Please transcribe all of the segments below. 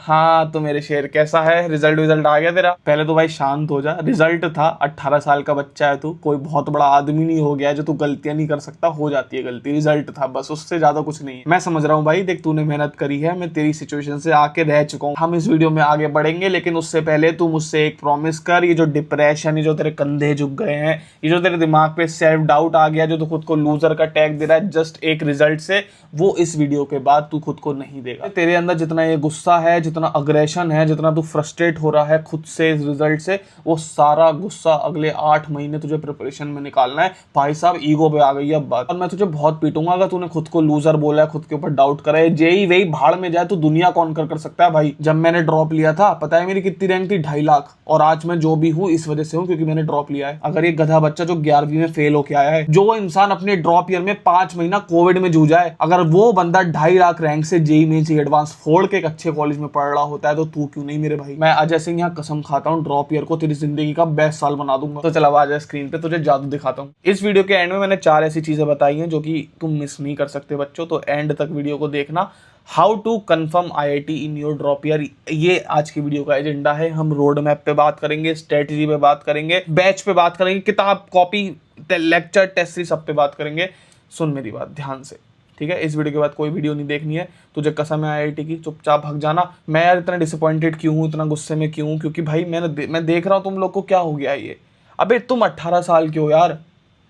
हाँ तो मेरे शेर कैसा है, रिजल्ट आ गया तेरा? पहले तो भाई शांत हो जा। रिजल्ट था, 18 साल का बच्चा है तू, कोई बहुत बड़ा आदमी नहीं हो गया है जो तू गलतियां नहीं कर सकता। हो जाती है गलती, रिजल्ट था बस, उससे ज्यादा कुछ नहीं है। मैं समझ रहा हूँ भाई, देख तूने मेहनत करी है, मैं तेरी सिचुएशन से आके रह चुका हूँ। हम इस वीडियो में आगे बढ़ेंगे, लेकिन उससे पहले तू मुझसे एक प्रॉमिस कर। ये जो डिप्रेशन, ये जो तेरे कंधे झुक गए हैं, ये जो तेरे दिमाग पे सेल्फ डाउट आ गया, जो तू खुद को लूजर का टैग दे रहा है जस्ट एक रिजल्ट से, वो इस वीडियो के बाद तू खुद को नहीं देगा। तेरे अंदर जितना ये गुस्सा है, जितना अग्रेशन है, जितना तू फ्रस्ट्रेट हो रहा है खुद से इस रिजल्ट से, वो सारा गुस्सा अगले 8 महीने तुझे प्रिपरेशन में निकालना है। भाई साहब ईगो पे आ गई है अब बात, और मैं तुझे बहुत पीटूंगा अगर तूने खुद को लूजर बोला है, खुद के ऊपर डाउट करा है। जेई वही भाड़ में जाए तो दुनिया कौन कर सकता है भाई। जब मैंने ड्रॉप लिया था, पता है मेरी कितनी रैंक थी? 2.5 लाख। और आज मैं जो भी हूँ इस वजह से हूँ क्योंकि मैंने ड्रॉप लिया है। अगर ये गधा बच्चा जो 11वीं में फेल होके आया है, जो इंसान अपने ड्रॉप ईयर में 5 महीना कोविड में जूझा है, अगर वो बंदा 2.5 लाख रैंक से जेई मेंस एडवांस फोड़ के एक अच्छे कॉलेज में पढ़ रहा होता है, तो तू क्यों नहीं मेरे भाई। मैं अजय सिंह यहाँ कसम खाता हूँ, ड्रॉप ईयर को तेरी जिंदगी का बेस्ट साल बना दूंगा। तो चला आ जा स्क्रीन पे, तुझे जादू दिखाता हूँ। इस वीडियो के एंड में मैंने 4 ऐसी चीजें बताई हैं जो कि तुम मिस नहीं कर सकते बच्चों, तो एंड तक वीडियो को देखना। How to confirm IIT in your drop year, ये आज की वीडियो का एजेंडा है। हम रोड मैप पे बात करेंगे, स्ट्रेटजी पे बात करेंगे, बैच पे बात करेंगे, किताब कॉपी लेक्चर टेस्ट सीरीज सब पे बात करेंगे। सुन मेरी बात ध्यान से, ठीक है? इस वीडियो के बाद कोई वीडियो नहीं देखनी है। तुझे कसम है IIT की, चुपचाप भाग जाना। मैं यार इतना डिसअपॉइंटेड क्यों हूँ, इतना गुस्से में क्यों हूँ? क्योंकि भाई मैं देख रहा हूँ तुम लोग को क्या हो गया है ये। अबे तुम 18 साल के हो यार,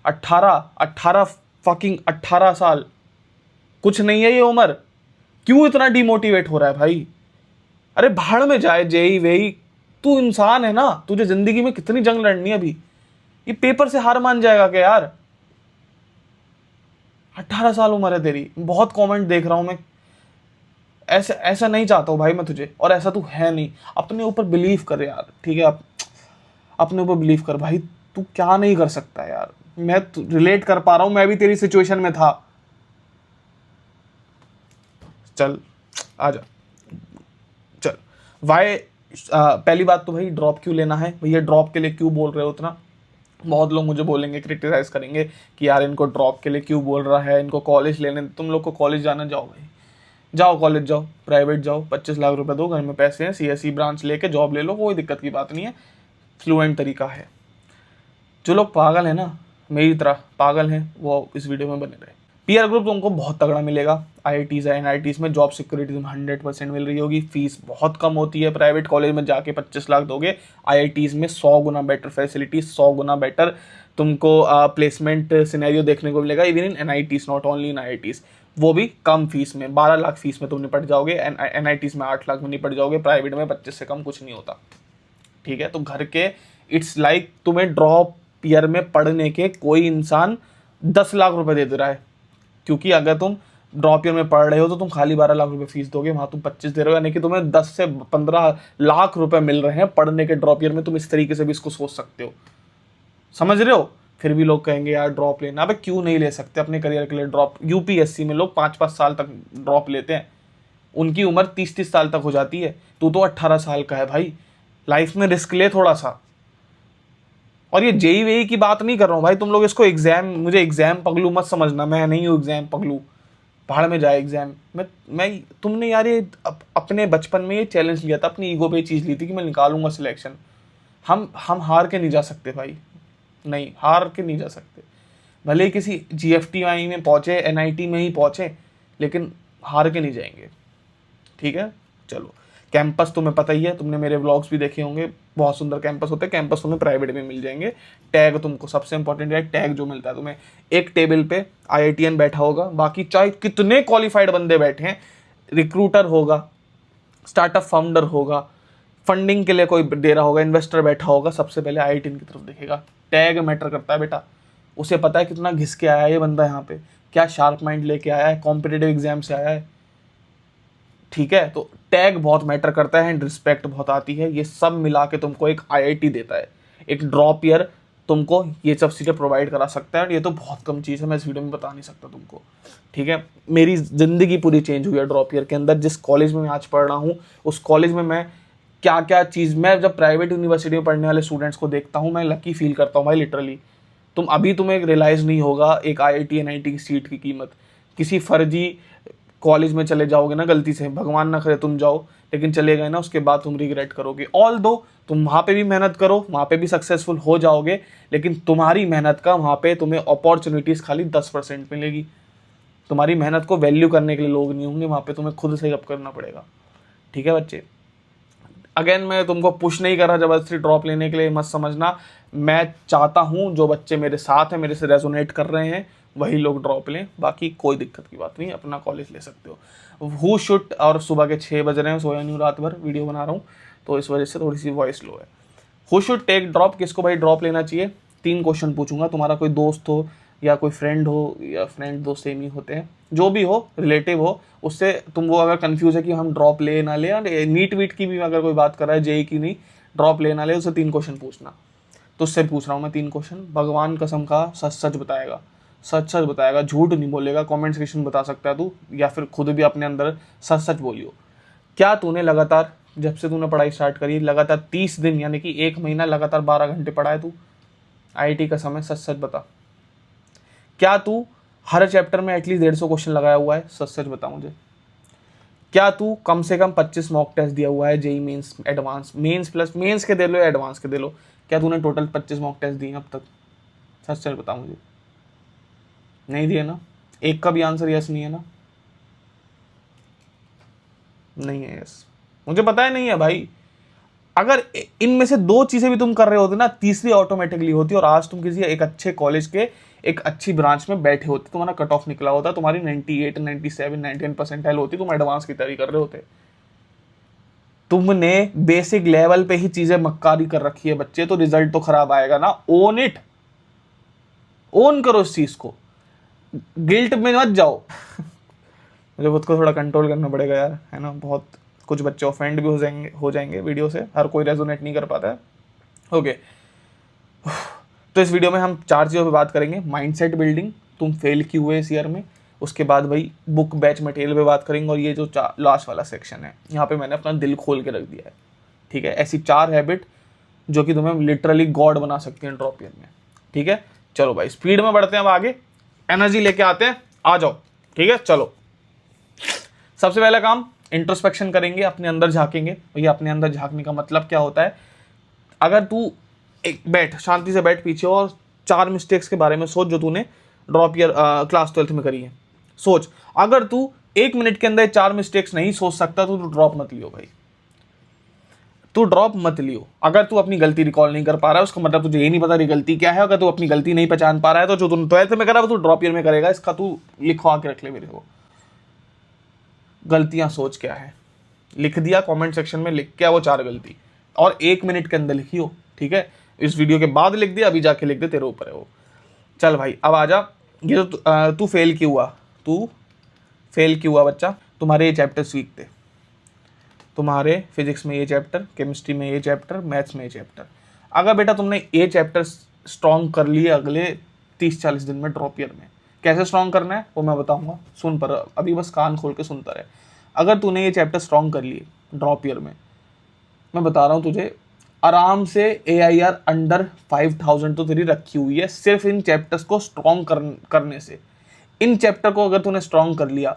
18 फकिंग 18 साल, कुछ नहीं है ये उम्र। क्यों इतना डिमोटिवेट हो रहा है भाई? अरे भाड़ में जाए जेई वेई, तू इंसान है ना, तुझे जिंदगी में कितनी जंग लड़नी है अभी। ये पेपर से हार मान जाएगा क्या यार? 18 साल उम्र है तेरी। बहुत कमेंट देख रहा हूं मैं, ऐसा नहीं चाहता हूं भाई मैं तुझे, और ऐसा तू है नहीं। अपने ऊपर बिलीव कर यार, ठीक है? अपने ऊपर बिलीव कर भाई। तू क्या नहीं कर सकता यार, मैं रिलेट कर पा रहा हूं, मैं भी तेरी सिचुएशन में था। चल आजा, चल। वाई पहली बात तो भाई ड्रॉप क्यों लेना है भैया? ड्रॉप के लिए क्यों बोल रहे हो उतना? बहुत लोग मुझे बोलेंगे, क्रिटिसाइज करेंगे कि यार इनको ड्रॉप के लिए क्यों बोल रहा है, इनको कॉलेज लेने। तुम लोग को कॉलेज जाना, जाओ भाई, जाओ कॉलेज जाओ, प्राइवेट जाओ, 25 लाख रुपए दो, घर में पैसे हैं, CSE ब्रांच लेके जॉब ले लो, कोई दिक्कत की बात नहीं है। फ्लुएंट तरीका है। जो लोग पागल है ना, मेरी तरह पागल हैं, वो इस वीडियो में बने रहे। पीयर ग्रुप तुमको बहुत तगड़ा मिलेगा। IITs है, NITs में जॉब सिक्योरिटी तुम्हें 100% मिल रही होगी। फीस बहुत कम होती है। प्राइवेट कॉलेज में जाके 25 लाख दोगे, IITs में 100 गुना बेटर फैसिलिटी, 100 गुना बेटर तुमको प्लेसमेंट सिनेरियो देखने को मिलेगा। Even in NITs, not only in IITs, वो भी कम फीस में। 12 लाख फीस में तुम निपट जाओगे, NITs में 8 लाख में निपट जाओगे, प्राइवेट में 25 से कम कुछ नहीं होता, ठीक है? तो घर के इट्स लाइक तुम्हें ड्रॉप ईयर में पढ़ने के कोई इंसान 10 लाख रुपए दे रहा है, क्योंकि अगर तुम ड्रॉप ईयर में पढ़ रहे हो तो तुम खाली 12 लाख रुपए फीस दोगे, वहां तुम 25 दे रहे हो, यानी कि तुम्हें 10 से 15 लाख रुपए मिल रहे हैं पढ़ने के ड्रॉप ईयर में। तुम इस तरीके से भी इसको सोच सकते हो, समझ रहे हो? फिर भी लोग कहेंगे यार ड्रॉप लेना। अबे क्यों नहीं ले सकते अपने करियर के लिए ड्रॉप? UPSC में लोग 5-5 साल तक ड्रॉप लेते हैं, उनकी उम्र 30-30 साल तक हो जाती है। तू तो 18 साल का है भाई, लाइफ में रिस्क ले थोड़ा सा। और ये जेई वेई की बात नहीं कर रहा हूँ भाई, तुम लोग इसको एग्जाम, मुझे एग्जाम पगलू मत समझना, मैं नहीं हूँ एग्जाम पगलू। भाड़ में जाए एग्जाम। मैं तुमने यार ये अपने बचपन में ये चैलेंज लिया था, अपनी ईगो पे चीज़ ली थी कि मैं निकालूंगा सिलेक्शन। हम हार के नहीं जा सकते भाई, नहीं हार के नहीं जा सकते। भले ही किसी GFTI में पहुँचे, NIT में ही पहुँचे, लेकिन हार के नहीं जाएंगे, ठीक है? चलो, कैंपस तुम्हें पता ही है, तुमने मेरे व्लॉग्स भी देखे होंगे, बहुत सुंदर कैंपस होते हैं। कैंपस तुम्हें प्राइवेट में मिल जाएंगे। टैग तुमको सबसे इंपॉर्टेंट है, टैग जो मिलता है तुम्हें, एक टेबल पे IITian बैठा होगा, बाकी चाहे कितने क्वालिफाइड बंदे बैठे हैं, रिक्रूटर होगा, स्टार्टअप फाउंडर होगा, फंडिंग के लिए कोई दे रहा होगा, इन्वेस्टर बैठा होगा, सबसे पहले IITian की तरफ देखेगा। टैग मैटर करता है बेटा, उसे पता है कितना घिस के आया है ये बंदा यहाँ पे, क्या शार्प माइंड लेके आया है, कॉम्पिटेटिव एग्जाम से आया है, ठीक है? तो टैग बहुत मैटर करता है एंड रिस्पेक्ट बहुत आती है। ये सब मिला के तुमको एक IIT देता है। एक ड्रॉप ईयर तुमको ये सब चीज़ें प्रोवाइड करा सकता है, और ये तो बहुत कम चीज़ है, मैं इस वीडियो में बता नहीं सकता तुमको, ठीक है? मेरी ज़िंदगी पूरी चेंज हुई है ड्रॉप ईयर के अंदर। जिस कॉलेज में मैं आज पढ़ रहा हूँ, उस कॉलेज में मैं क्या क्या चीज़, मैं जब प्राइवेट यूनिवर्सिटी में पढ़ने वाले स्टूडेंट्स को देखता हूँ, मैं लकी फील करता हूँ भाई, लिटरली। तुम्हें रियलाइज़ नहीं होगा एक IIT NIT की सीट की कीमत। किसी फर्जी कॉलेज में चले जाओगे ना, गलती से, भगवान ना करे तुम जाओ, लेकिन चले गए ना, उसके बाद तुम रिग्रेट करोगे। ऑल दो तुम वहाँ पे भी मेहनत करो, वहाँ पे भी सक्सेसफुल हो जाओगे, लेकिन तुम्हारी मेहनत का वहाँ पे तुम्हें अपॉर्चुनिटीज़ खाली 10% मिलेगी। तुम्हारी मेहनत को वैल्यू करने के लिए लोग नहीं होंगे वहाँ पे, तुम्हें खुद से अप करना पड़ेगा। ठीक है बच्चे, अगेन मैं तुमको पुश नहीं कर रहा जबरदस्ती ड्रॉप लेने के लिए, मत समझना। मैं चाहता हूँ जो बच्चे मेरे साथ हैं, मेरे से रेजोनेट कर रहे हैं, वही लोग ड्रॉप लें, बाकी कोई दिक्कत की बात नहीं, अपना कॉलेज ले सकते हो। हु शुड, और सुबह के 6 बज रहे हैं, सोया नहीं हूँ, रात भर वीडियो बना रहा हूँ, तो इस वजह से थोड़ी सी वॉइस लो है। हु शुड टेक ड्रॉप, किसको भाई ड्रॉप लेना चाहिए? 3 क्वेश्चन पूछूंगा, तुम्हारा कोई दोस्त हो या कोई फ्रेंड हो, या फ्रेंड दोस्त सेम ही होते हैं, जो भी हो, रिलेटिव हो, उससे तुम वो अगर कंफ्यूज है कि हम ड्रॉप ले ना ले, नीट वीट की भी अगर कोई बात कर रहा है, जेई की नहीं, ड्रॉप ले ना ले, उससे 3 क्वेश्चन पूछना। तो उससे पूछ रहा हूँ मैं 3 क्वेश्चन, भगवान कसम का सच सच बताएगा, सच सच बताएगा, झूठ नहीं बोलेगा। कमेंट सेक्शन बता सकता है तू, या फिर खुद भी अपने अंदर सच सच बोलियो। क्या तूने लगातार, जब से तूने पढ़ाई स्टार्ट करी, लगातार 30 दिन यानी कि 1 महीना लगातार 12 घंटे पढ़ा है तू? आईआईटी का समय, सच सच बता। क्या तू हर चैप्टर में एटलीस्ट 150 क्वेश्चन लगाया हुआ है? सच सच बता मुझे। क्या तू कम से कम 25 मॉक टेस्ट दिया हुआ है? JEE mains, advance, mains plus mains के दे लो, एडवांस के दे लो, क्या तूने टोटल 25 मॉक टेस्ट दिए अब तक? सच सच बता मुझे। नहीं दिए ना? एक का भी आंसर यस नहीं है ना? नहीं है यस, मुझे पता है नहीं है भाई। अगर इनमें से 2 चीजें भी तुम कर रहे होते ना, तीसरी ऑटोमेटिकली होती, और आज तुम किसी एक अच्छे कॉलेज के एक अच्छी ब्रांच में बैठे होते, तुम्हारा कट ऑफ निकला होता, तुम्हारी 98, 97, 99 परसेंटाइल होती, तुम एडवांस की तैयारी कर रहे होते। तुमने बेसिक लेवल पे ही चीजें मक्कारी कर रखी है बच्चे, तो रिजल्ट तो खराब आएगा ना। ओन इट, ओन करो इस चीज को, गिल्ट में मत जाओ। मुझे खुद को थोड़ा कंट्रोल करना पड़ेगा यार, है ना। बहुत कुछ बच्चे ऑफेंड भी हो जाएंगे वीडियो से, हर कोई रेजोनेट नहीं कर पाता है। ओके, तो इस वीडियो में हम 4 चीज़ों पे बात करेंगे। माइंडसेट बिल्डिंग, तुम फेल क्यों हुए इस ईयर में। उसके बाद भाई बुक बैच मटेरियल पे बात करेंगे, और ये जो लास्ट वाला सेक्शन है, यहाँ पे मैंने अपना दिल खोल के रख दिया है। ठीक है, ऐसी 4 हैबिट जो कि तुम्हें लिटरली गॉड बना सकती हैं ड्रॉप ईयर में। ठीक है, चलो भाई स्पीड में बढ़ते हैं, अब आगे एनर्जी लेके आते हैं, आ जाओ। ठीक है, चलो सबसे पहला काम, इंट्रोस्पेक्शन करेंगे, अपने अंदर झांकेंगे। भैया अपने अंदर झांकने का मतलब क्या होता है? अगर तू एक बैठ, शांति से बैठ पीछे, और 4 मिस्टेक्स के बारे में सोच जो तूने ड्रॉप ईयर क्लास 12th में करी है। सोच, अगर तू 1 मिनट के अंदर 4 मिस्टेक्स नहीं सोच सकता तो तू ड्रॉप मत लियो भाई, तू ड्रॉप मत लियो। अगर तू अपनी गलती रिकॉल नहीं कर पा रहा है, उसका मतलब तुझे ये नहीं पता गलती क्या है। अगर तू अपनी गलती नहीं पहचान पा रहा है, तो जो तू 12th में करा वो तू ड्रॉप ईयर में करेगा। इसका तू लिखवा के रख ले मेरे को, गलतियां सोच क्या है, लिख दिया कमेंट सेक्शन में, लिख क्या वो 4 गलती, और 1 मिनट के अंदर लिखियो। ठीक है, इस वीडियो के बाद लिख दिया, अभी जाके लिख दे, तेरे ऊपर है वो। चल भाई अब आजा, ये तो तू फेल क्यों हुआ, तू फेल क्यों हुआ बच्चा? तुम्हारे ये चैप्टर्स वीक थे, तुम्हारे फिजिक्स में ये चैप्टर, केमिस्ट्री में ये चैप्टर, मैथ्स में ये चैप्टर। अगर बेटा तुमने ये चैप्टर स्ट्रॉन्ग कर लिए अगले 30-40 दिन में ड्रॉप ईयर में, कैसे स्ट्रॉन्ग करना है वो मैं बताऊंगा, सुन पर अभी बस कान खोल के सुनता रहे। अगर तूने ये चैप्टर स्ट्रॉन्ग कर लिए ड्रॉप ईयर में, मैं बता रहा हूँ तुझे, आराम से AIR अंडर 5000 तो तेरी रखी हुई है, सिर्फ इन चैप्टर्स को स्ट्रॉन्ग करने से। इन चैप्टर को अगर तूने स्ट्रॉन्ग कर लिया,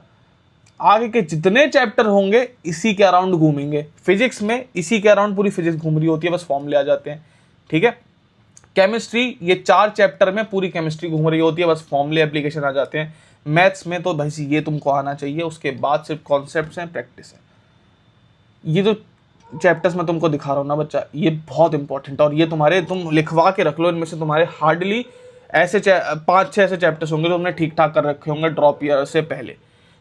आगे के जितने चैप्टर होंगे इसी के अराउंड घूमेंगे। फिजिक्स में इसी के अराउंड पूरी फिजिक्स घूम रही होती है, बस फॉर्मूले आ जाते हैं। ठीक है, केमिस्ट्री, ये 4 चैप्टर में पूरी केमिस्ट्री घूम रही होती है, बस फॉर्मूले एप्लीकेशन आ जाते हैं। मैथ्स में तो भाई ये तुमको आना चाहिए, उसके बाद सिर्फ कॉन्सेप्ट्स हैं, प्रैक्टिस है। ये जो चैप्टर्स मैं तुमको दिखा रहा हूँ ना बच्चा, ये बहुत इंपॉर्टेंट है, और ये तुम्हारे, तुम लिखवा के रख लो, इनमें से तुम्हारे हार्डली ऐसे 5-6 ऐसे चैप्टर्स होंगे जो तुमने ठीक ठाक कर रखे होंगे ड्रॉप ईयर से पहले।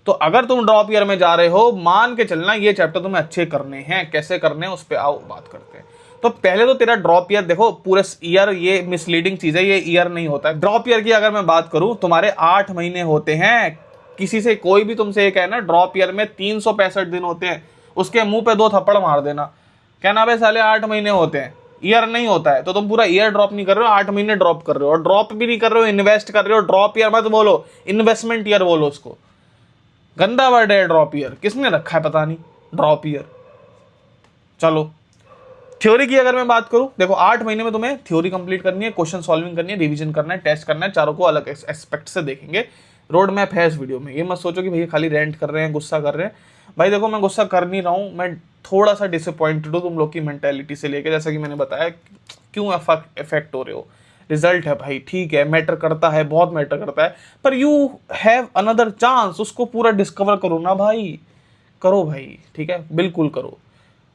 तो अगर तुम ड्रॉप ईयर में जा रहे हो, मान के चलना ये चैप्टर तुम्हें अच्छे करने हैं। कैसे करने हैं उस पर आओ बात करते हैं। तो पहले तो तेरा ड्रॉप ईयर देखो, पूरे ईयर, ये मिसलीडिंग चीज है, ये ईयर नहीं होता है। ड्रॉप ईयर की अगर मैं बात करूं, तुम्हारे 8 महीने होते हैं। किसी से कोई भी तुमसे ये कहना ड्रॉप ईयर में 365 दिन होते हैं, उसके मुंह पे 2 थप्पड़ मार देना, कहना भाई साले 8 महीने होते हैं, ईयर नहीं होता है। तो तुम पूरा ईयर ड्रॉप नहीं कर रहे हो, 8 महीने ड्रॉप कर रहे हो, और ड्रॉप भी नहीं कर रहे हो, इन्वेस्ट कर रहे हो। ड्रॉप ईयर मत बोलो, इन्वेस्टमेंट ईयर बोलो उसको, गंदा वर्ड है ड्रॉप ईयर, किसने रखा है पता नहीं ड्रॉप ईयर। चलो थ्योरी की अगर मैं बात करूं, देखो 8 महीने में तुम्हें थ्योरी कंप्लीट करनी है, क्वेश्चन सॉल्विंग करनी है, रिवीजन करना है, टेस्ट करना है, चारों को अलग एस्पेक्ट से देखेंगे। रोड मैप है इस वीडियो में, ये मत सोचो कि भैया खाली रेंट कर रहे हैं, गुस्सा कर रहे हैं। भाई देखो मैं गुस्सा कर नहीं रहा हूँ, मैं थोड़ा सा डिसअपॉइंटेड हो तुम लोग की मेंटेलिटी से लेके, जैसा कि मैंने बताया क्यों इफेक्ट हो रहे हो। रिजल्ट है भाई, ठीक है, मैटर करता है, बहुत मैटर करता है, पर यू हैव अनदर चांस, उसको पूरा डिस्कवर करो ना भाई, करो भाई, ठीक है, बिल्कुल करो।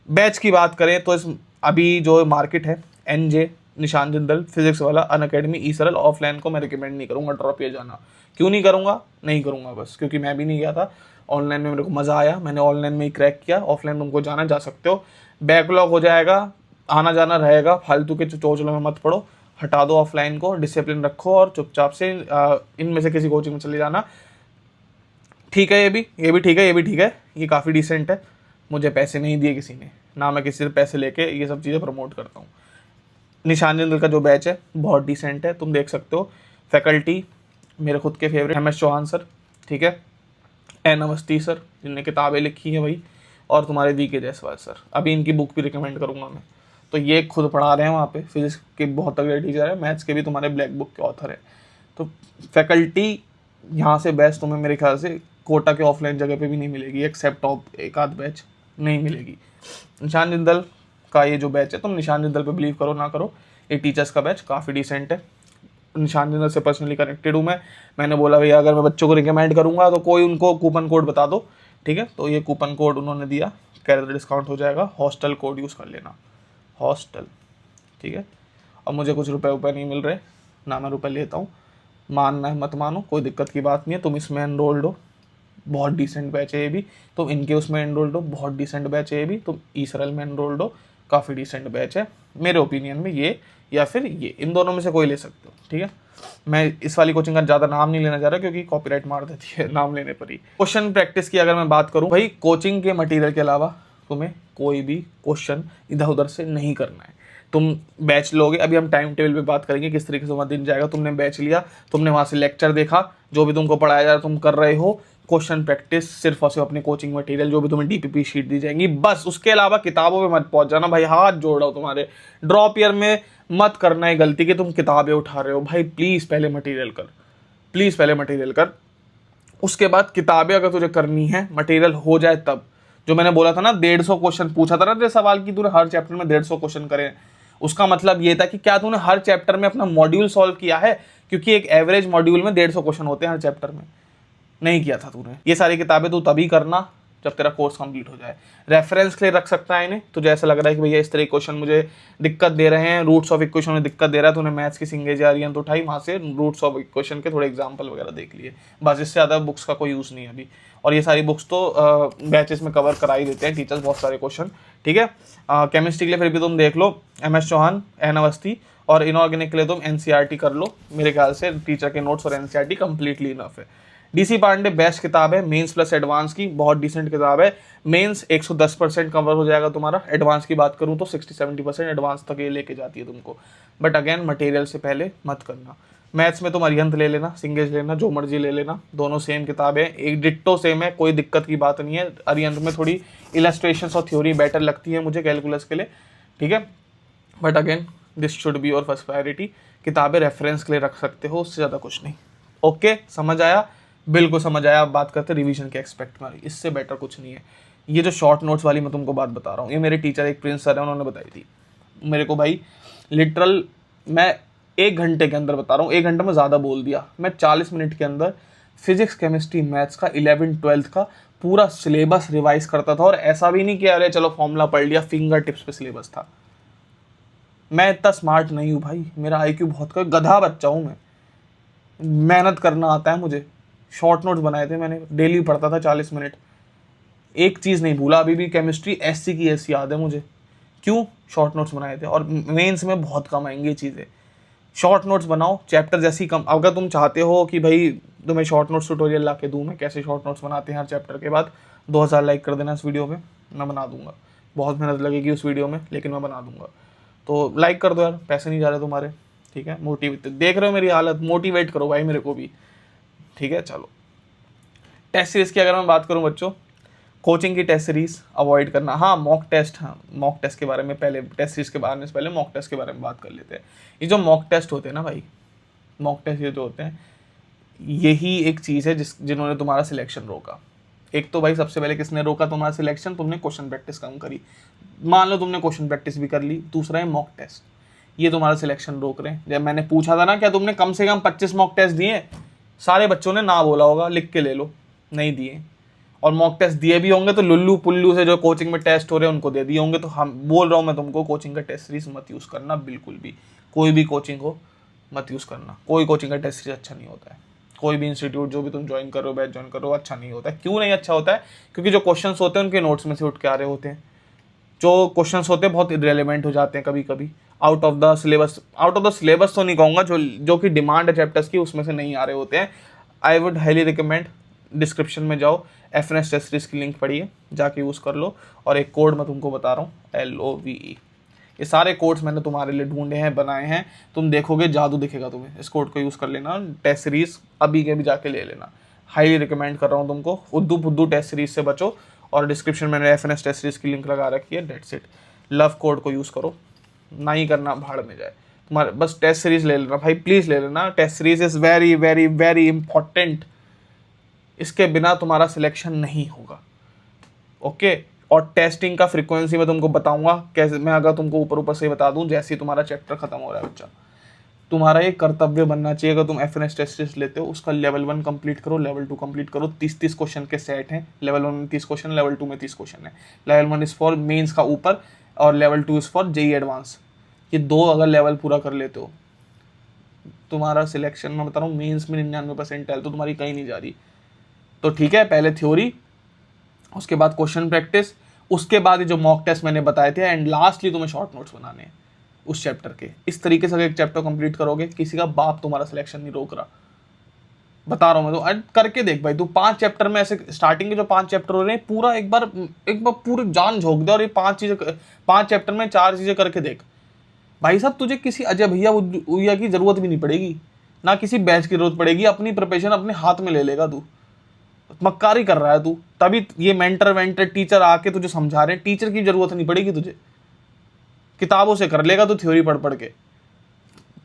बैच की बात करें तो इस अभी जो मार्केट है, एनजे निशान जिंदल फिजिक्स वाला अनअकैडमी ई सरल, ऑफलाइन को मैं रिकमेंड नहीं करूंगा ड्रॉप किया जाना। क्यों नहीं करूंगा, नहीं करूंगा बस, क्योंकि मैं भी नहीं गया था ऑनलाइन में, मेरे को मज़ा आया, मैंने ऑनलाइन में ही क्रैक किया। ऑफलाइन तुमको जाना जा सकते हो, बैकलॉग हो जाएगा, आना जाना रहेगा, फालतू के चोचलों में मत पड़ो, हटा दो ऑफलाइन को, डिसिप्लिन रखो और चुपचाप से इनमें से किसी कोचिंग में चले जाना। ठीक है, ये भी ठीक है, ये भी ठीक है, ये काफ़ी डिसेंट है। मुझे पैसे नहीं दिए किसी ने, ना मैं किसी से पैसे लेके ये सब चीज़ें प्रमोट करता हूँ। निशान जिंदल का जो बैच है बहुत डिसेंट है, तुम देख सकते हो। फैकल्टी मेरे खुद के फेवरेट MS चौहान सर, ठीक है, एन अवस्थी सर जिनने किताबें लिखी हैं भाई, और तुम्हारे VK जायसवाल सर, अभी इनकी बुक भी रिकमेंड करूँगा मैं। तो ये खुद पढ़ा रहे हैं वहाँ पे, फिजिक्स के बहुत तगड़े टीचर है, मैथ्स के भी तुम्हारे ब्लैक बुक के ऑथर है। तो फैकल्टी यहाँ से बेस्ट तुम्हें मेरे ख्याल से कोटा के ऑफलाइन जगह पे भी नहीं मिलेगी, एक्सेप्ट ऑफ एक आध बैच नहीं मिलेगी। निशान जिंदल का ये जो बैच है, तुम निशान जिंदल पे बिलीव करो ना करो, ये टीचर्स का बैच काफ़ी डिसेंट है। निशान जिंदल से पर्सनली कनेक्टेड हूँ मैंने बोला भैया अगर मैं बच्चों को रिकमेंड करूँगा तो कोई उनको कूपन कोड बता दो, ठीक है, तो ये कूपन कोड उन्होंने दिया, कह रहे थे डिस्काउंट हो जाएगा, हॉस्टल कोड यूज़ कर लेना, हॉस्टल, ठीक है। और मुझे कुछ रुपए नहीं मिल रहे, ना मैं रुपए लेता हूँ, मानना है मत मानो, कोई दिक्कत की बात नहीं है। तुम इसमें एनरोल्ड हो, बहुत डिसेंट बैच है ये भी, तुम इनके उसमें एनरोल्ड हो, बहुत डिसेंट बैच है ये भी, तुम ई सरल में एनरोल्ड हो, काफ़ी डिसेंट बैच है मेरे ओपिनियन में ये, या फिर ये, इन दोनों में से कोई ले सकते हो, ठीक है। मैं इस वाली कोचिंग का ज़्यादा नाम नहीं लेना चाह रहा क्योंकि कॉपीराइट मार देती है नाम लेने पर ही। क्वेश्चन प्रैक्टिस की अगर मैं बात करूँ भाई, कोचिंग के मटेरियल के अलावा तुम्हें कोई भी क्वेश्चन इधर उधर से नहीं करना है। तुम बैच लोगे, अभी हम टाइम टेबल पे बात करेंगे किस तरीके से वहाँ दिन जाएगा। तुमने बैच लिया, तुमने वहाँ से लेक्चर देखा, जो भी तुमको पढ़ाया जा रहा तुम कर रहे हो, क्वेश्चन प्रैक्टिस सिर्फ और सिर्फ अपने कोचिंग मटेरियल जो भी तुम्हें DPP शीट दी जाएंगी, बस। उसके अलावा किताबों पे मत पहुंच जाना भाई, हाथ जोड़ रहा हूँ तुम्हारे। ड्रॉप ईयर में मत करना है गलती कि तुम किताबें उठा रहे हो भाई, प्लीज़ पहले मटेरियल कर, प्लीज़ पहले मटेरियल कर, उसके बाद किताबें अगर तुझे करनी है, मटेरियल हो जाए तब। जो मैंने बोला था ना 150 क्वेश्चन पूछा था ना तेरे सवाल की, तूने हर चैप्टर में 150 क्वेश्चन करे, उसका मतलब ये था कि क्या तूने हर चैप्टर में अपना मॉड्यूल सॉल्व किया है, क्योंकि एक एवरेज मॉड्यूल में 150 क्वेश्चन होते हैं हर चैप्टर में, नहीं किया था तूने। ये सारी किताबें तू तभी करना जब तेरा कोर्स कंप्लीट हो जाए। रेफरेंस के लिए रख सकता है इन्हें, तुझे ऐसा लग रहा है कि भैया इस तरह क्वेश्चन मुझे दिक्कत दे रहे हैं, रूट्स ऑफ इक्वेशन में दिक्कत दे रहा है, तूने मैथ्स की सिंगेज आ रही है तो उठाई वहाँ से रूट्स ऑफ इक्वेशन के थोड़े एग्जाम्पल वगैरह देख लिए, बस। इससे ज़्यादा बुक्स का कोई यूज़ नहीं है अभी, और ये सारी बुक्स तो बैचेस में कवर करा ही देते हैं टीचर्स बहुत सारे क्वेश्चन, ठीक है। केमिस्ट्री के लिए फिर भी तुम देख लो MS चौहान, एन अवस्थी, और इनऑर्गेनिक के लिए तुम NCERT कर लो, मेरे ख्याल से टीचर के नोट्स और NCERT कंप्लीटली इनफ है। DC पांडे बेस्ट किताब है, मेंस प्लस एडवांस की, बहुत डिसेंट किताब है। मेंस 110% कवर हो जाएगा तुम्हारा, एडवांस की बात करूँ तो 60-70% एडवांस तक ये लेके जाती है तुमको, बट अगेन मटेरियल से पहले मत करना। मैथ्स में तुम अरिहंत ले लेना, सिंगेज लेना, जो मर्जी ले लेना, दोनों सेम किताब है, एक डिट्टो सेम है, कोई दिक्कत की बात नहीं है। अरिहंत में थोड़ी इलस्ट्रेशंस और थ्योरी बेटर लगती है मुझे कैलकुलस के लिए, ठीक है, but again this should be your first priority. किताबें रेफरेंस के लिए रख सकते हो, उससे ज़्यादा कुछ नहीं। ओके, समझ आया? बिल्कुल समझ आया। आप बात करते हैं रिवीजन के एक्सपेक्ट में, इससे बेटर कुछ नहीं है। ये जो शॉर्ट नोट्स वाली मैं तुमको बात बता रहा हूँ, ये मेरे टीचर एक प्रिंस सर है, उन्होंने बताई थी मेरे को भाई, लिटरल मैं 1 घंटे के अंदर बता रहा हूँ, 1 घंटे में ज़्यादा बोल दिया, मैं 40 मिनट के अंदर फिजिक्स केमिस्ट्री मैथ्स का 11th-12th का पूरा सिलेबस रिवाइज करता था। और ऐसा भी नहीं कि अरे चलो फॉर्मूला पढ़ लिया, फिंगर टिप्स पे सिलेबस था। मैं इतना स्मार्ट नहीं हूँ भाई, मेरा IQ बहुत का गधा बच्चा हूँ मैं, मेहनत करना आता है मुझे। शॉर्ट नोट्स बनाए थे मैंने, डेली पढ़ता था 40 मिनट, एक चीज़ नहीं भूला अभी भी, केमिस्ट्री ऐसी की ऐसी याद है मुझे। क्यों? शॉर्ट नोट्स बनाए थे। और मेंस में बहुत कम आएंगी चीज़ें। शॉर्ट नोट्स बनाओ, चैप्टर जैसी कम। अगर तुम चाहते हो कि भाई तुम्हें शॉर्ट नोट्स ट्यूटोरियल ला के दूँ मैं, कैसे शॉर्ट नोट्स बनाते हैं हर चैप्टर के बाद, 2000 लाइक कर देना इस वीडियो पे, मैं बना दूंगा। बहुत मेहनत लगेगी उस वीडियो में, लेकिन मैं बना दूंगा। तो लाइक कर दो यार, पैसे नहीं जा रहे तुम्हारे, ठीक है। मोटिवेट, देख रहे हो मेरी हालत, मोटिवेट करो भाई मेरे को भी, ठीक है। चलो, टेस्ट सीरीज़ की अगर मैं बात करूँ बच्चों, कोचिंग की टेस्ट सीरीज़ अवॉइड करना। हाँ, मॉक टेस्ट, हाँ मॉक टेस्ट के बारे में पहले, टेस्ट सीरीज़ के बारे से पहले मॉक टेस्ट के बारे में बात कर लेते हैं। ये जो मॉक टेस्ट होते हैं ना भाई, मॉक टेस्ट ये जो होते हैं, यही एक चीज़ है जिन्होंने तुम्हारा सिलेक्शन रोका। एक तो भाई सबसे पहले किसने रोका तुम्हारा सिलेक्शन, तुमने क्वेश्चन प्रैक्टिस कम करी। मान लो तुमने क्वेश्चन प्रैक्टिस भी कर ली। दूसरा है मॉक टेस्ट, ये तुम्हारा सिलेक्शन रोक रहे हैं। जब मैंने पूछा था ना क्या तुमने कम से कम 25 मॉक टेस्ट दिए, सारे बच्चों ने ना बोला होगा, लिख के ले लो, नहीं दिए। और मॉक टेस्ट दिए भी होंगे तो लुल्लू पुल्लू से जो कोचिंग में टेस्ट हो रहे हैं उनको दे दिए होंगे। तो हम बोल रहा हूँ मैं तुमको, कोचिंग का टेस्ट सीरीज मत यूज़ करना बिल्कुल भी, कोई भी कोचिंग हो मत यूज़ करना। कोई कोचिंग का टेस्ट सीरीज अच्छा नहीं होता है। कोई भी इंस्टीट्यूट जो भी तुम ज्वाइन करो, बैच ज्वाइन करो, अच्छा नहीं होता है। क्यों नहीं अच्छा होता है? क्योंकि जो क्वेश्चंस होते हैं उनके नोट्स में से उठ के आ रहे होते हैं। जो क्वेश्चंस होते हैं बहुत इरेलीवेंट हो जाते हैं कभी कभी, आउट ऑफ द सिलेबस तो नहीं कहूँगा, जो कि डिमांड है चैप्टर्स की उसमें से नहीं आ रहे होते हैं। I would highly recommend, description में जाओ, FNS टेस्ट सीरीज की लिंक पढ़िए, जाके यूज़ कर लो। और एक कोड मैं तुमको बता रहा हूँ, LOVE। ये सारे कोड्स मैंने तुम्हारे लिए ढूंढे हैं, बनाए हैं, तुम देखोगे जादू दिखेगा तुम्हें। इस कोड को यूज़ कर लेना, टेस्ट सीरीज अभी के भी जाके ले लेना। हाईली रिकमेंड कर रहा हूँ तुमको, उद्दू पुद्दू टेस्ट सीरीज से बचो। और डिस्क्रिप्शन में मैंने FNS टेस्ट सीरीज की लिंक लगा रखी है, डेट्स इट। लव कोड को यूज़ करो, ना ही करना भाड़ में जाए तुम्हारे। बस टेस्ट सीरीज ले लेना भाई, प्लीज़ ले लेना। Test series is very very very important, इसके बिना तुम्हारा सिलेक्शन नहीं होगा। ओके। और टेस्टिंग का फ्रीक्वेंसी मैं तुमको बताऊंगा कैसे। मैं अगर तुमको ऊपर ऊपर से ही बता दूं, जैसे ही तुम्हारा चैप्टर खत्म हो रहा है बच्चा, तुम्हारा ये कर्तव्य बनना चाहिए, अगर तुम FNS टेस्ट सीरीज लेते हो उसका लेवल 1 कंप्लीट करो, लेवल 2 कंप्लीट करो। 30 क्वेश्चन के सेट हैं, लेवल 1 में 30 क्वेश्चन, लेवल 2 में 30 क्वेश्चन है। लेवल 1 इज़ फॉर मेंस का ऊपर, और level 2 is for JEE advance. ये दो अगर लेवल पूरा कर लेते हो, तुम्हारा सिलेक्शन, मैं बता रहा हूँ, मेंस में 99% तो तुम्हारी कहीं नहीं जा रही। तो ठीक है, पहले थ्योरी, उसके बाद क्वेश्चन प्रैक्टिस, उसके बाद जो मॉक टेस्ट मैंने बताए थे, एंड लास्टली तुम्हें शॉर्ट नोट्स बनाने हैं उस चैप्टर के। इस तरीके से अगर एक चैप्टर कंप्लीट करोगे, किसी का बाप तुम्हारा सिलेक्शन नहीं रोक रहा, बता रहा हूँ मैं। तो करके देख भाई, तू 5 चैप्टर में ऐसे स्टार्टिंग के जो 5 चैप्टर हो रहे हैं, पूरा एक बार पूरी जान झोंक दे, और ये 5 चैप्टर में 4 चीज़ें करके देख भाई साहब। तुझे किसी अजय भैया उइया की जरूरत भी नहीं पड़ेगी, ना किसी बैच की जरूरत पड़ेगी। अपनी प्रिपरेशन अपने हाथ में ले लेगा तू। मक्कारी कर रहा है तू, तभी ये मेंटर वेंटर टीचर आके तुझे समझा रहे हैं। टीचर की जरूरत नहीं पड़ेगी तुझे, किताबों से कर लेगा तू, थ्योरी पढ़ पढ़ के।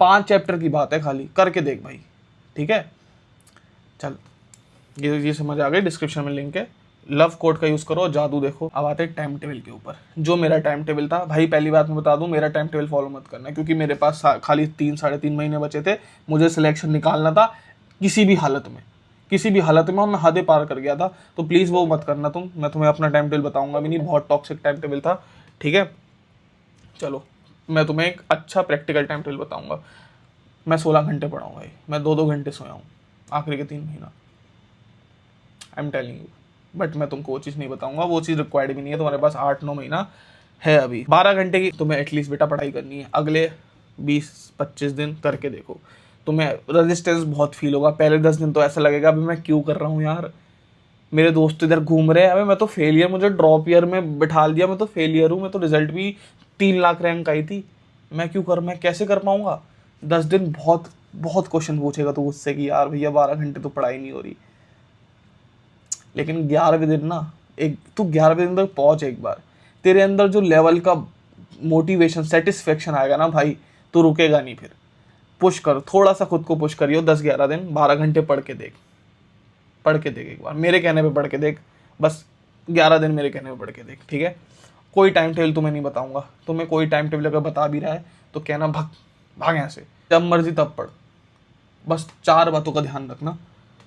5 चैप्टर की बात है, खाली करके देख भाई, ठीक है। चल, ये समझ आ गई। डिस्क्रिप्शन में लिंक है, लव कोड का यूज़ करो, जादू देखो। अब आते हैं टाइम टेबल के ऊपर। जो मेरा टाइम टेबल था भाई, पहली बात मैं बता दूं, मेरा टाइम टेबल फॉलो मत करना, क्योंकि मेरे पास खाली 3-3.5 महीने बचे थे। मुझे सिलेक्शन निकालना था किसी भी हालत में, किसी भी हालत में, और मैं हदें पार कर गया था। तो प्लीज़ वो मत करना तुम। मैं तुम्हें अपना टाइम टेबल बताऊंगा भी नहीं, बहुत टॉक्सिक टाइम टेबल था, ठीक है। चलो, मैं तुम्हें एक अच्छा प्रैक्टिकल टाइम टेबल बताऊंगा। मैं 16 घंटे पढ़ा हूँ भाई, मैं 2-2 घंटे सोया हूँ आखिरी के 3 महीना, I am telling you. But मैं तुमको वो चीज़ नहीं बताऊंगा, वो चीज़ रिक्वायर्ड भी नहीं है। तुम्हारे पास 8-9 महीना है अभी। 12 घंटे की तुम्हें एटलीस्ट बेटा पढ़ाई करनी है। अगले 20-25 दिन करके देखो, तुम्हें रेजिस्टेंस बहुत फील होगा। पहले 10 दिन तो ऐसा लगेगा अभी मैं क्यों कर रहा हूँ यार, मेरे दोस्त इधर घूम रहे हैं, अभी मैं तो फेलियर, मुझे ड्रॉप ईयर में बिठा दिया, मैं तो फेलियर हूँ, मैं तो रिजल्ट भी 3 लाख रैंक आई थी, मैं कैसे कर पाऊँगा। 10 दिन बहुत बहुत क्वेश्चन पूछेगा तो उससे कि यार भैया 12 घंटे तो पढ़ाई नहीं हो रही। लेकिन 11वें दिन ना, एक तू 11वें दिन तक पहुंच, एक बार तेरे अंदर जो लेवल का मोटिवेशन, सेटिस्फेक्शन आएगा ना भाई, तू रुकेगा नहीं फिर। पुश कर, थोड़ा सा खुद को पुश करियो। 10-11 दिन 12 घंटे पढ़ के देख, पढ़ के देख एक बार, मेरे कहने पे पढ़ के देख। बस 11 दिन मेरे कहने पे पढ़ के देख, ठीक है। कोई टाइम टेबल तुम्हें नहीं बताऊंगा। तुम्हें कोई टाइम टेबल अगर बता भी रहा है तो कहना भाग यहाँ से, जब मर्जी तब पढ़। बस 4 बातों का ध्यान रखना,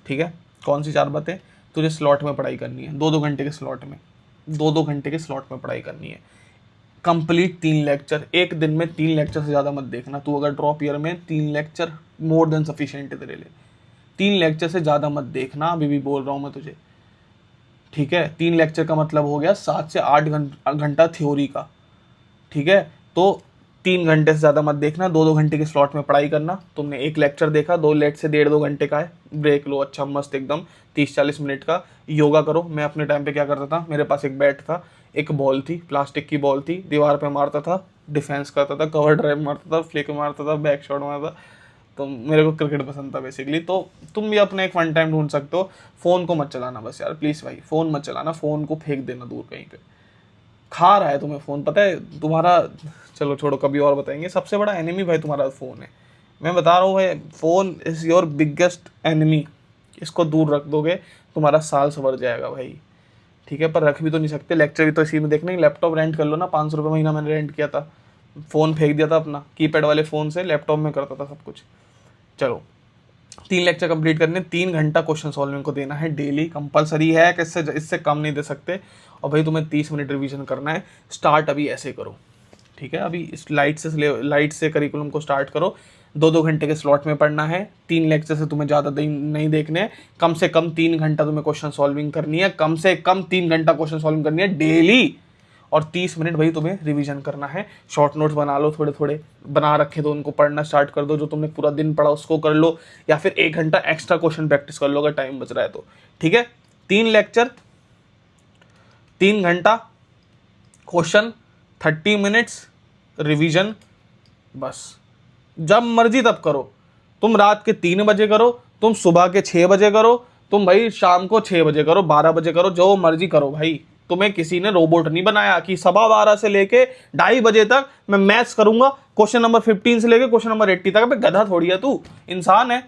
ठीक है। कौन सी 4 बातें? तुझे स्लॉट में पढ़ाई करनी है, 2-2 घंटे के स्लॉट में, 2-2 घंटे के स्लॉट में पढ़ाई करनी है। कंप्लीट 3 लेक्चर, एक दिन में 3 लेक्चर से ज़्यादा मत देखना। तू अगर ड्रॉप ईयर में 3 लेक्चर मोर देन सफिशिएंट है तेरे लिए। 3 लेक्चर से ज़्यादा मत देखना, अभी भी बोल रहा हूँ मैं तुझे, ठीक है। 3 लेक्चर का मतलब हो गया 7 से 8 घंटा थ्योरी का, ठीक है। तो 3 घंटे से ज़्यादा मत देखना, 2-2 घंटे के स्लॉट में पढ़ाई करना। तुमने एक लेक्चर देखा, 2 लेट से 1.5-2 घंटे का है, ब्रेक लो अच्छा मस्त एकदम 30-40 मिनट का। योगा करो। मैं अपने टाइम पे क्या करता था, मेरे पास एक बैट था, एक बॉल थी, प्लास्टिक की बॉल थी, दीवार पे मारता था, डिफेंस करता था, कवर ड्राइव मारता था, फ्लिक मारता था, बैक शॉट मारता था। तो मेरे को क्रिकेट पसंद था बेसिकली। तो तुम भी अपना एक फन टाइम ढूंढ सकते हो। फ़ोन को मत चलाना बस यार, प्लीज़ भाई, फ़ोन मत चलाना, फ़ोन को फेंक देना दूर कहीं पे। खा रहा है तुम्हें फ़ोन, पता है तुम्हारा। चलो छोड़ो, कभी और बताएंगे। सबसे बड़ा एनिमी भाई तुम्हारा फ़ोन है, मैं बता रहा हूँ भाई। Phone is your biggest enemy. इसको दूर रख दोगे, तुम्हारा साल संवर जाएगा भाई। ठीक है, पर रख भी तो नहीं सकते, लेक्चर भी तो इसी में देखने। लैपटॉप रेंट कर लो ना, 500 रुपये महीना मैंने रेंट किया था, फ़ोन फेंक दिया था अपना, कीपैड वाले फ़ोन से लैपटॉप में करता था सब कुछ। चलो 3 लेक्चर कंप्लीट करने, 3 घंटा क्वेश्चन सॉल्विंग को देना है डेली, कंपलसरी है कि इससे कम नहीं दे सकते। और भाई तुम्हें 30 मिनट रिवीजन करना है। स्टार्ट अभी ऐसे करो, ठीक है, अभी इस लाइट से करिकुलम को स्टार्ट करो। 2-2 घंटे के स्लॉट में पढ़ना है। 3 लेक्चर से तुम्हें ज़्यादा नहीं देखने हैं। कम से कम 3 घंटा तुम्हें क्वेश्चन सॉल्विंग करनी है, कम से कम 3 घंटा क्वेश्चन सॉल्विंग करनी है डेली। और 30 मिनट भाई तुम्हें रिवीजन करना है। शॉर्ट नोट्स बना लो, थोड़े थोड़े बना रखे तो उनको पढ़ना स्टार्ट कर दो। जो तुमने पूरा दिन पढ़ा उसको कर लो, या फिर 1 घंटा एक्स्ट्रा क्वेश्चन प्रैक्टिस कर लो अगर टाइम बच रहा है तो, ठीक है। 3 लेक्चर, 3 घंटा क्वेश्चन, 30 मिनट्स रिवीजन, बस। जब मर्जी तब करो, तुम रात के 3 बजे करो, तुम सुबह के 6 बजे करो, तुम भाई शाम को 6 बजे करो, 12 बजे करो, जो मर्जी करो भाई। तुम्हें किसी ने रोबोट नहीं बनाया कि 12:15 से लेके 2:30 बजे तक मैं मैथ्स करूंगा, क्वेश्चन नंबर 15 से लेके क्वेश्चन नंबर 80 तक। गधा थोड़ी है तू, इंसान है,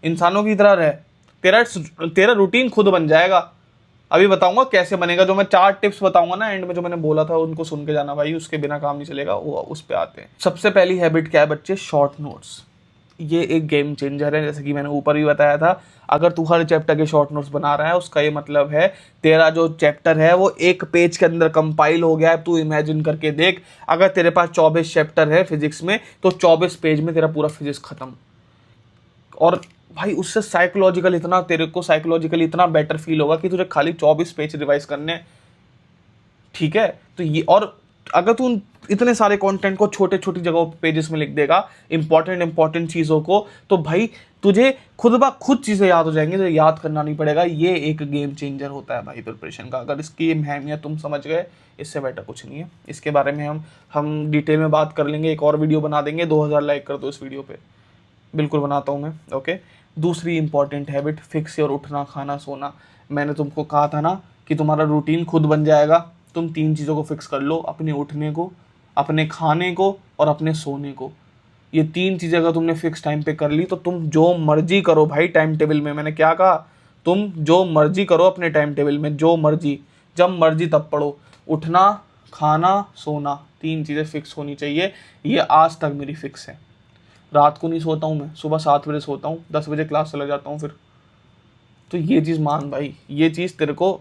इंसानों की तरह रह। तेरा रूटीन खुद बन जाएगा। अभी बताऊंगा कैसे बनेगा, जो मैं 4 टिप्स बताऊंगा ना एंड में, जो मैंने बोला था उनको सुन के जाना भाई, उसके बिना काम नहीं चलेगा। वो उस पे आते हैं। सबसे पहली हैबिट क्या है बच्चे? Short notes. ये एक गेम चेंजर है, जैसे कि मैंने ऊपर भी बताया था। अगर तू हर चैप्टर के शॉर्ट नोट्स बना रहा है, उसका ये मतलब है तेरा जो चैप्टर है वो 1 पेज के अंदर कंपाइल हो गया है। तू इमेजिन करके देख, अगर तेरे पास 24 चैप्टर है फिजिक्स में, तो 24 पेज में तेरा पूरा फिजिक्स खत्म। और भाई उससे तेरे को साइकोलॉजिकली इतना बेटर फील होगा कि तुझे खाली 24 पेज रिवाइज करने, ठीक है। तो ये, और अगर तू इतने सारे कंटेंट को छोटे छोटी जगहों पे पेजेस में लिख देगा, इंपॉर्टेंट चीज़ों को, तो भाई तुझे खुद ब खुद चीज़ें याद हो जाएंगी, तो याद करना नहीं पड़ेगा। ये एक गेम चेंजर होता है भाई प्रिपरेशन का। अगर इसकी अहमियत तुम समझ गए, इससे बेटर कुछ नहीं है। इसके बारे में हम डिटेल में बात कर लेंगे, एक और वीडियो बना देंगे। 2000 लाइक कर दो इस वीडियो पे, बिल्कुल बनाता हूँ मैं, ओके। दूसरी इंपॉर्टेंट हैबिट, फिक्स योर उठना, खाना, सोना। मैंने तुमको कहा था ना कि तुम्हारा रूटीन खुद बन जाएगा। तुम 3 चीज़ों को फिक्स कर लो, अपने उठने को, अपने खाने को और अपने सोने को। ये 3 चीज़ें अगर तुमने फिक्स टाइम पे कर ली, तो तुम जो मर्जी करो भाई टाइम टेबल में। मैंने क्या कहा? तुम जो मर्जी करो अपने टाइम टेबल में, जो मर्जी, जब मर्जी तब पढ़ो। उठना, खाना, सोना, 3 चीज़ें फिक्स होनी चाहिए। ये आज तक मेरी फिक्स है। रात को नहीं सोता हूँ मैं, सुबह 7 बजे सोता हूँ, 10 बजे क्लास चला जाता हूँ फिर। तो ये चीज़ मान भाई, ये चीज़ तेरे को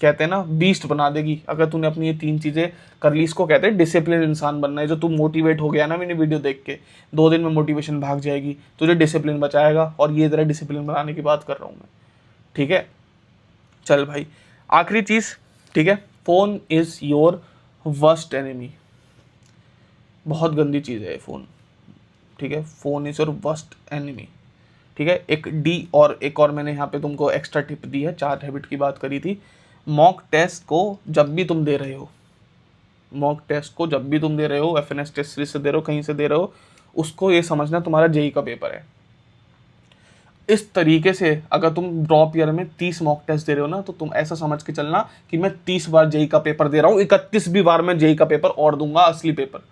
कहते हैं ना बीस्ट बना देगी अगर तूने अपनी ये 3 चीज़ें कर ली। इसको कहते हैं डिसिप्लिन इंसान बनना है। जो तू मोटिवेट हो गया ना मेरी वीडियो देख के, 2 दिन में मोटिवेशन भाग जाएगी, तुझे डिसिप्लिन बचाएगा। और ये तेरा डिसिप्लिन बनाने की बात कर रहा हूँ मैं, ठीक है। चल भाई, आखिरी चीज़, ठीक है, phone is your worst enemy. बहुत गंदी चीज़ है ये फ़ोन, ठीक है। Phone is your worst enemy, ठीक है। एक और मैंने यहाँ पे तुमको एक्स्ट्रा टिप दी है। 4 हैबिट की बात करी थी। मॉक टेस्ट को जब भी तुम दे रहे हो, FNS टेस्ट सीरीज से दे रहे हो, कहीं से दे रहे हो, उसको ये समझना तुम्हारा जेई का पेपर है। इस तरीके से अगर तुम ड्रॉप ईयर में 30 मॉक टेस्ट दे रहे हो ना, तो तुम ऐसा समझ के चलना कि मैं 30 बार जेई का पेपर दे रहा हूँ, 31वीं बार मैं जेई का पेपर और दूंगा, असली पेपर।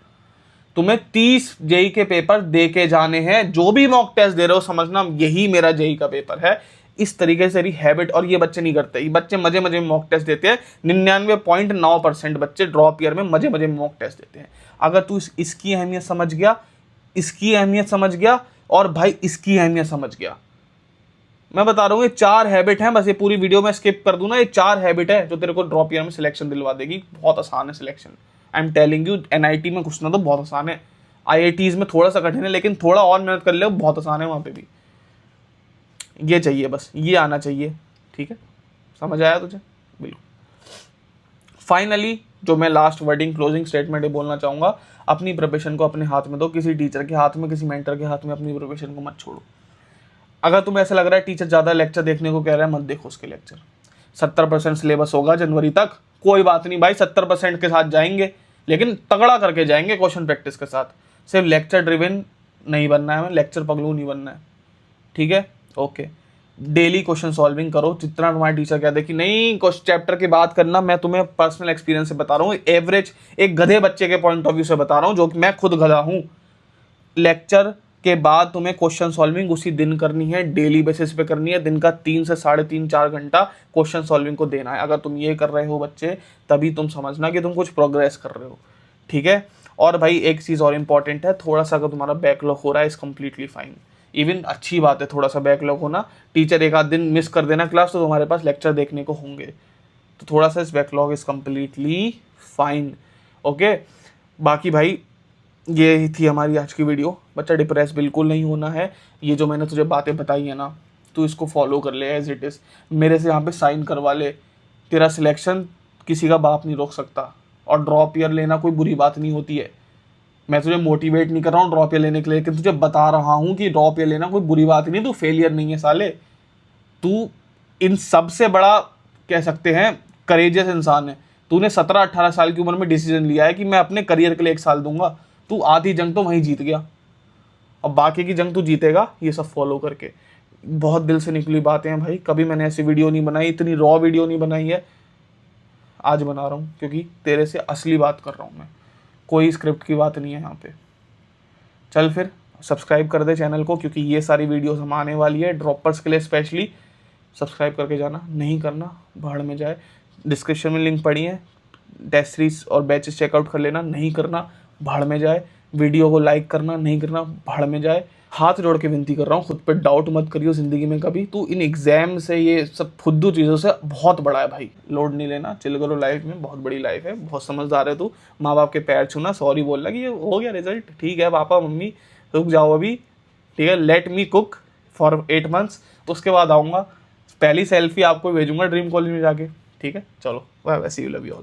तुम्हें 30 जेई के पेपर दे के जाने हैं। जो भी मॉक टेस्ट दे रहे हो समझना यही मेरा जेई का पेपर है। इस तरीके से हैबिट, और ये बच्चे नहीं करते। ये बच्चे मजे मजे में मॉक टेस्ट देते हैं। 99.9% बच्चे ड्रॉप ईयर में मजे मजे में मॉक टेस्ट देते हैं। अगर तू इसकी अहमियत समझ गया, और भाई इसकी अहमियत समझ गया, मैं बता रहा हूँ, ये 4 हैबिट हैं। बस ये पूरी वीडियो में स्किप कर दूं ना, ये 4 हैबिट है जो तेरे को ड्रॉप ईयर में सिलेक्शन दिलवा देगी। बहुत आसान है selection, I am telling you. NIT में घुसना तो बहुत आसान है, IITs में थोड़ा सा कठिन है, लेकिन थोड़ा और मेहनत कर ले बहुत आसान है वहाँ पे भी। ये चाहिए, बस ये आना चाहिए, ठीक है। समझ आया तुझे? बिल्कुल। फाइनली जो मैं लास्ट वर्डिंग क्लोजिंग स्टेटमेंट बोलना चाहूँगा, अपनी प्रिपरेशन को अपने हाथ में दो। किसी टीचर के हाथ में, किसी मेंटर के हाथ में अपनी प्रिपरेशन को मत छोड़ो। अगर तुम्हें ऐसा लग रहा है टीचर ज़्यादा लेक्चर देखने को कह रहा है, मत देखो उसके लेक्चर। 70% सिलेबस होगा जनवरी तक, कोई बात नहीं भाई, 70% के साथ जाएंगे, लेकिन तगड़ा करके जाएंगे क्वेश्चन प्रैक्टिस के साथ। सिर्फ लेक्चर ड्रिवन नहीं बनना है, हमें लेक्चर पगलू नहीं बनना है, ठीक है, ओके। डेली क्वेश्चन सॉल्विंग करो, जितना तुम्हारे टीचर कहते हैं कि नहीं क्वेश्चन चैप्टर की बात करना। मैं तुम्हें पर्सनल एक्सपीरियंस से बता रहा हूँ, एवरेज एक गधे बच्चे के पॉइंट ऑफ व्यू से बता रहा हूँ, जो कि मैं खुद गधा हूँ। लेक्चर के बाद तुम्हें क्वेश्चन सॉल्विंग उसी दिन करनी है, डेली बेसिस पे करनी है। दिन का 3 से 3.5-4 घंटा क्वेश्चन सॉल्विंग को देना है। अगर तुम ये कर रहे हो बच्चे, तभी तुम समझना कि तुम कुछ प्रोग्रेस कर रहे हो, ठीक है। और भाई एक चीज़ और इम्पॉर्टेंट है, थोड़ा सा अगर तुम्हारा बैकलॉग हो रहा है इज़ कम्प्लीटली फाइन, इवन अच्छी बात है थोड़ा सा बैकलॉग होना। टीचर एक आध दिन मिस कर देना क्लास, तो तुम्हारे पास लेक्चर देखने को होंगे, तो थोड़ा सा इस backlog is completely fine, okay. बाकी भाई ये ही थी हमारी आज की वीडियो। बच्चा डिप्रेस बिल्कुल नहीं होना है। ये जो मैंने तुझे बातें बताई है ना, तू इसको फॉलो कर ले एज इट इज़। मेरे से यहाँ पे साइन करवा ले, तेरा सिलेक्शन किसी का बाप नहीं रोक सकता। और ड्रॉप ईयर लेना कोई बुरी बात नहीं होती है। मैं तुझे मोटिवेट नहीं कर रहा हूँ ड्रॉप ईयर लेने के लिए, लेकिन तुझे बता रहा हूँ कि ड्रॉप ईयर लेना कोई बुरी बात नहीं। तू फेलियर नहीं है साले, तू इन सब से बड़ा कह सकते हैं करेजियस इंसान है। तूने 17-18 साल की उम्र में डिसीजन लिया है कि मैं अपने करियर के लिए 1 साल दूंगा। तू आधी जंग तो वहीं जीत गया, अब बाकी की जंग तू जीतेगा ये सब फॉलो करके। बहुत दिल से निकली बातें हैं भाई, कभी मैंने ऐसी वीडियो नहीं बनाई, इतनी रॉ वीडियो नहीं बनाई है। आज बना रहा हूँ क्योंकि तेरे से असली बात कर रहा हूँ मैं, कोई स्क्रिप्ट की बात नहीं है यहाँ पे। चल फिर सब्सक्राइब कर दे चैनल को, क्योंकि ये सारी वीडियोस हम आने वाली है ड्रॉपर्स के लिए स्पेशली। सब्सक्राइब करके जाना, नहीं करना भाड़ में जाए। डिस्क्रिप्शन में लिंक पड़ी है, टेस्ट सीरीज और बैचेस चेकआउट कर लेना, नहीं करना भाड़ में जाए। वीडियो को लाइक करना, नहीं करना भाड़ में जाए। हाथ जोड़ के विनती कर रहा हूँ, खुद पे डाउट मत करियो ज़िंदगी में कभी। तू इन एग्जाम से, ये सब फुद्दू चीज़ों से बहुत बड़ा है भाई, लोड नहीं लेना, चिल करो। लाइफ में बहुत बड़ी लाइफ है, बहुत समझदार है तू। माँ बाप के पैर छूना, सॉरी बोलना कि ये हो गया रिजल्ट, ठीक है पापा मम्मी रुक जाओ अभी, ठीक है, let me cook for 8 months, उसके बाद आऊँगा। पहली सेल्फी आपको भेजूंगा ड्रीम कॉलेज में जाके, ठीक है। चलो bye bye, see you, love you all.